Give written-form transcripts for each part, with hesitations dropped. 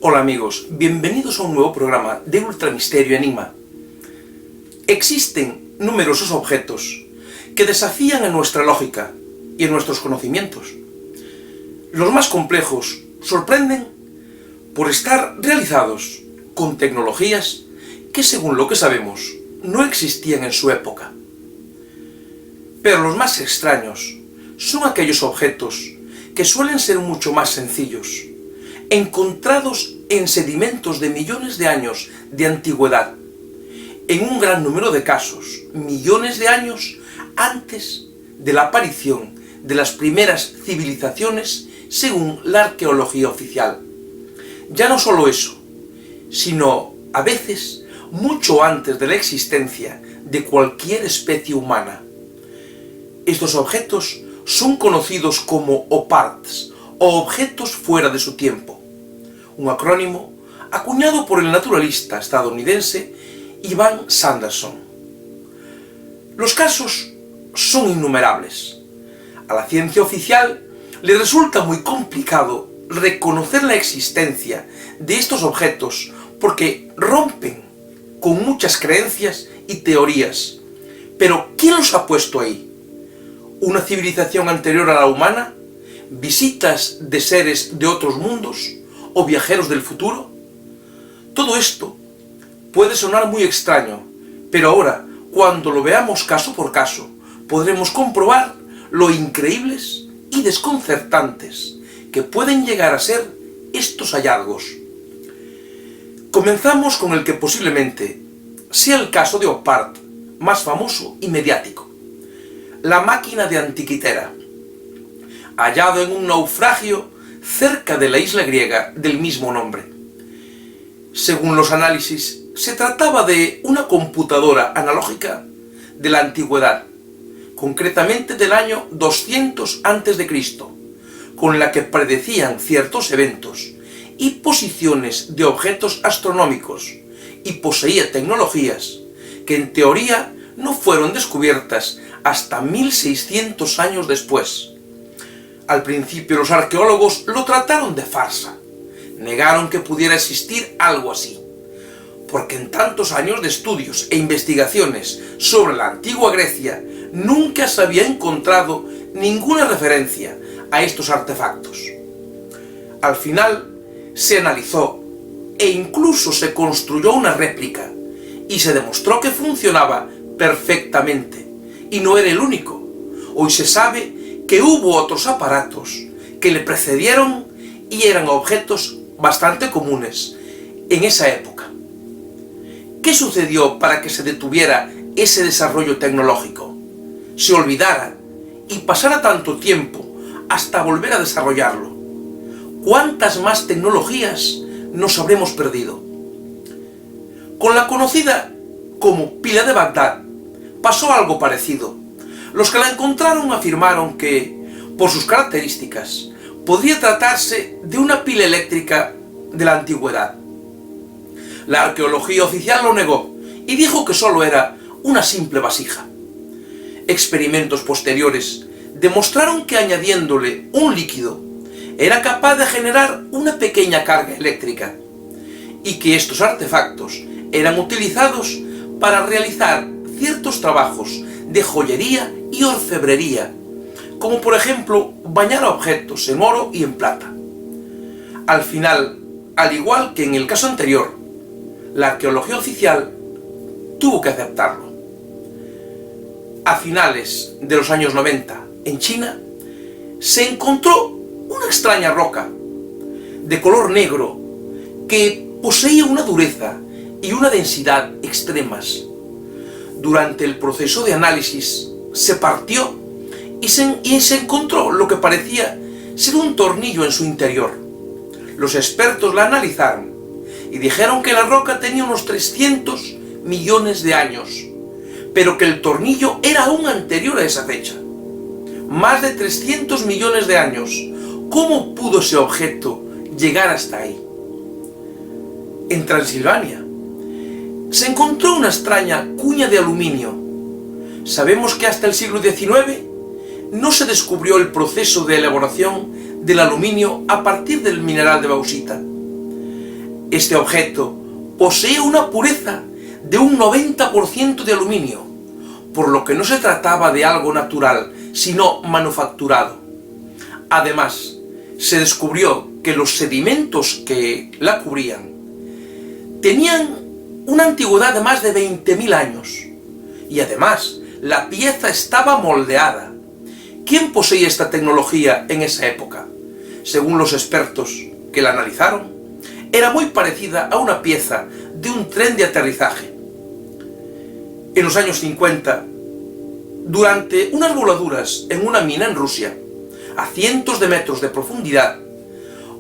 Hola amigos, bienvenidos a un nuevo programa de Ultra Misterio Enigma. Existen numerosos objetos que desafían a nuestra lógica y a nuestros conocimientos. Los más complejos sorprenden por estar realizados con tecnologías que, según lo que sabemos, no existían en su época. Pero los más extraños son aquellos objetos que suelen ser mucho más sencillos, encontrados en sedimentos de millones de años de antigüedad, en un gran número de casos, millones de años antes de la aparición de las primeras civilizaciones según la arqueología oficial. Ya no solo eso, sino a veces mucho antes de la existencia de cualquier especie humana. Estos objetos son conocidos como OPARTs, o objetos fuera de su tiempo, un acrónimo acuñado por el naturalista estadounidense Ivan Sanderson. Los casos son innumerables. A la ciencia oficial le resulta muy complicado reconocer la existencia de estos objetos porque rompen con muchas creencias y teorías. Pero ¿quién los ha puesto ahí? ¿Una civilización anterior a la humana? ¿Visitas de seres de otros mundos? ¿O viajeros del futuro? Todo esto puede sonar muy extraño, pero ahora, cuando lo veamos caso por caso, podremos comprobar lo increíbles y desconcertantes que pueden llegar a ser estos hallazgos. Comenzamos con el que posiblemente sea el caso de OPART más famoso y mediático: la máquina de Antikythera, hallado en un naufragio cerca de la isla griega del mismo nombre. Según los análisis, se trataba de una computadora analógica de la antigüedad, concretamente del año 200 a.C., con la que predecían ciertos eventos y posiciones de objetos astronómicos, y poseía tecnologías que en teoría no fueron descubiertas hasta 1600 años después. Al principio los arqueólogos lo trataron de farsa, negaron que pudiera existir algo así, porque en tantos años de estudios e investigaciones sobre la antigua Grecia nunca se había encontrado ninguna referencia a estos artefactos. Al final se analizó e incluso se construyó una réplica y se demostró que funcionaba perfectamente y no era el único. Hoy se sabe que hubo otros aparatos que le precedieron y eran objetos bastante comunes en esa época. ¿Qué sucedió para que se detuviera ese desarrollo tecnológico, se olvidara y pasara tanto tiempo hasta volver a desarrollarlo? ¿Cuántas más tecnologías nos habremos perdido? Con la conocida como pila de Bagdad pasó algo parecido. Los que la encontraron afirmaron que, por sus características, podría tratarse de una pila eléctrica de la antigüedad. La arqueología oficial lo negó y dijo que solo era una simple vasija. Experimentos posteriores demostraron que añadiéndole un líquido era capaz de generar una pequeña carga eléctrica y que estos artefactos eran utilizados para realizar ciertos trabajos de joyería y orfebrería, como por ejemplo bañar objetos en oro y en plata. Al final, al igual que en el caso anterior, la arqueología oficial tuvo que aceptarlo. A finales de los años 90, en China, se encontró una extraña roca de color negro que poseía una dureza y una densidad extremas. Durante el proceso de análisis se partió y se encontró lo que parecía ser un tornillo en su interior. Los expertos la analizaron y dijeron que la roca tenía unos 300 millones de años, pero que el tornillo era aún anterior a esa fecha. Más de 300 millones de años. ¿Cómo pudo ese objeto llegar hasta ahí? En Transilvania se encontró una extraña cuña de aluminio. Sabemos que hasta el siglo XIX no se descubrió el proceso de elaboración del aluminio a partir del mineral de bauxita. Este objeto posee una pureza de un 90% de aluminio, por lo que no se trataba de algo natural, sino manufacturado. Además, se descubrió que los sedimentos que la cubrían tenían una antigüedad de más de 20.000 años, y además la pieza estaba moldeada. ¿Quién poseía esta tecnología en esa época? Según los expertos que la analizaron, era muy parecida a una pieza de un tren de aterrizaje. En los años 50, durante unas voladuras en una mina en Rusia, a cientos de metros de profundidad,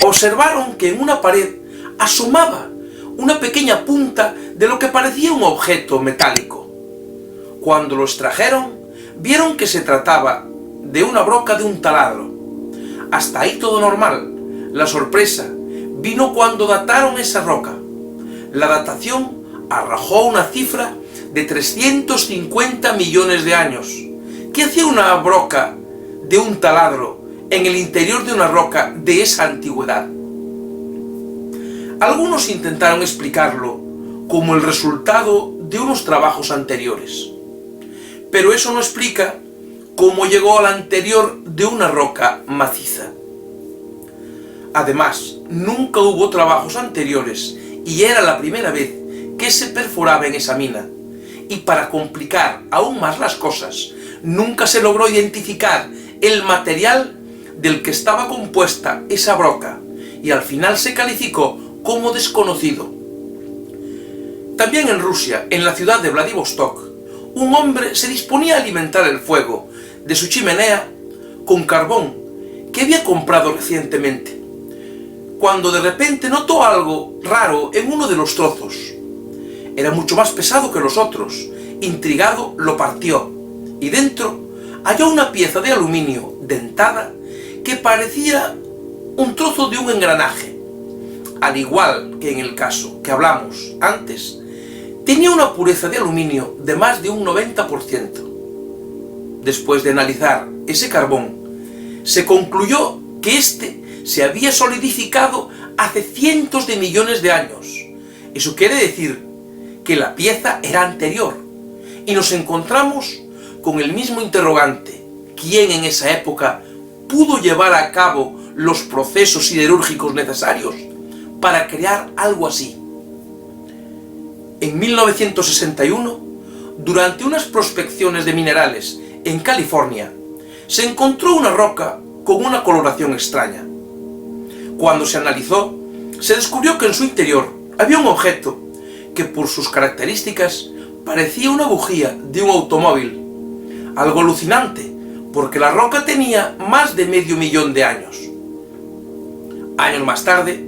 observaron que en una pared asomaba una pequeña punta de lo que parecía un objeto metálico. Cuando lo extrajeron, vieron que se trataba de una broca de un taladro. Hasta ahí todo normal. La sorpresa vino cuando dataron esa roca. La datación arrojó una cifra de 350 millones de años. ¿Qué hacía una broca de un taladro en el interior de una roca de esa antigüedad? Algunos intentaron explicarlo como el resultado de unos trabajos anteriores, pero eso no explica cómo llegó al anterior de una roca maciza. Además, nunca hubo trabajos anteriores y era la primera vez que se perforaba en esa mina. Y para complicar aún más las cosas, nunca se logró identificar el material del que estaba compuesta esa broca y al final se calificó como desconocido. También en Rusia, en la ciudad de Vladivostok, un hombre se disponía a alimentar el fuego de su chimenea con carbón que había comprado recientemente, cuando de repente notó algo raro en uno de los trozos. Era mucho más pesado que los otros. Intrigado, lo partió y dentro halló una pieza de aluminio dentada que parecía un trozo de un engranaje. Al igual que en el caso que hablamos antes, tenía una pureza de aluminio de más de un 90%. Después de analizar ese carbón, se concluyó que este se había solidificado hace cientos de millones de años. Eso quiere decir que la pieza era anterior, y nos encontramos con el mismo interrogante: ¿quién en esa época pudo llevar a cabo los procesos siderúrgicos necesarios para crear algo así? En 1961, durante unas prospecciones de minerales en California, se encontró una roca con una coloración extraña. Cuando se analizó, se descubrió que en su interior había un objeto que por sus características parecía una bujía de un automóvil. Algo alucinante, porque la roca tenía más de 500.000 de años. Años más tarde,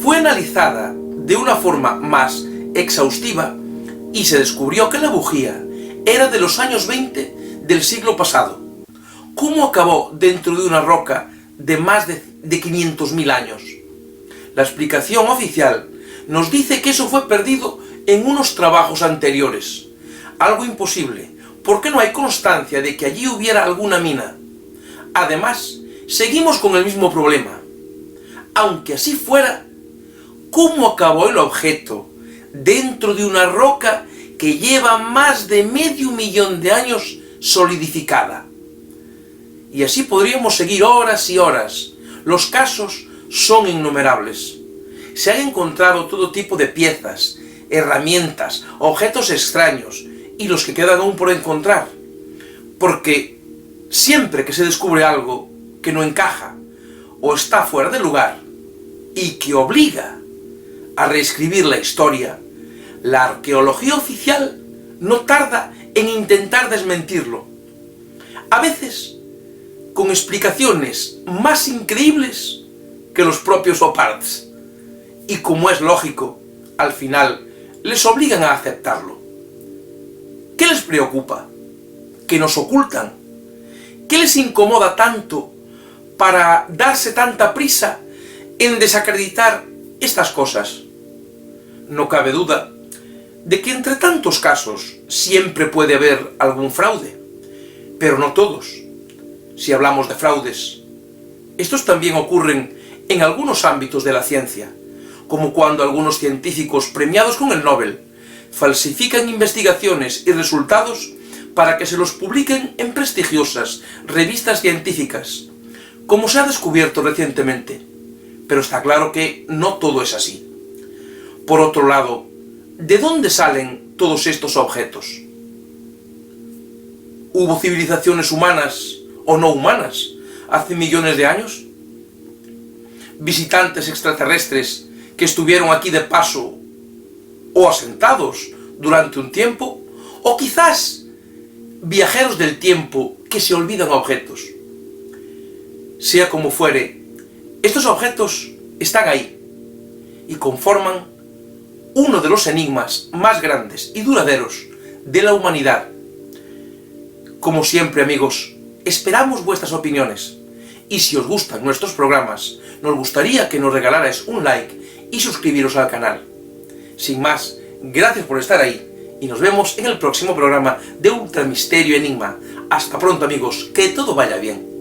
fue analizada de una forma más exhaustiva y se descubrió que la bujía era de los años 20 del siglo pasado. ¿Cómo acabó dentro de una roca de más de 500.000 años? La explicación oficial nos dice que eso fue perdido en unos trabajos anteriores. Algo imposible, porque no hay constancia de que allí hubiera alguna mina. Además, seguimos con el mismo problema. Aunque así fuera, ¿cómo acabó el objeto dentro de una roca que lleva más de 500.000 de años solidificada? Y así podríamos seguir horas y horas. Los casos son innumerables. Se han encontrado todo tipo de piezas, herramientas, objetos extraños y los que quedan aún por encontrar. Porque siempre que se descubre algo que no encaja o está fuera de lugar y que obliga a reescribir la historia, la arqueología oficial no tarda en intentar desmentirlo. A veces con explicaciones más increíbles que los propios OPARTs. Y como es lógico, al final les obligan a aceptarlo. ¿Qué les preocupa? ¿Qué nos ocultan? ¿Qué les incomoda tanto para darse tanta prisa en desacreditar estas cosas? No cabe duda de que entre tantos casos siempre puede haber algún fraude, pero no todos. Si hablamos de fraudes, estos también ocurren en algunos ámbitos de la ciencia. como cuando algunos científicos premiados con el Nobel falsifican investigaciones y resultados para que se los publiquen en prestigiosas revistas científicas, como se ha descubierto recientemente. Pero está claro que no todo es así. Por otro lado, ¿de dónde salen todos estos objetos? ¿Hubo civilizaciones humanas o no humanas hace millones de años? ¿Visitantes extraterrestres que estuvieron aquí de paso o asentados durante un tiempo? ¿O quizás viajeros del tiempo que se olvidan objetos? Sea como fuere, estos objetos están ahí y conforman uno de los enigmas más grandes y duraderos de la humanidad. Como siempre, amigos, esperamos vuestras opiniones y si os gustan nuestros programas, nos gustaría que nos regalarais un like y suscribiros al canal. Sin más, gracias por estar ahí y nos vemos en el próximo programa de Ultramisterio Enigma. Hasta pronto, amigos, que todo vaya bien.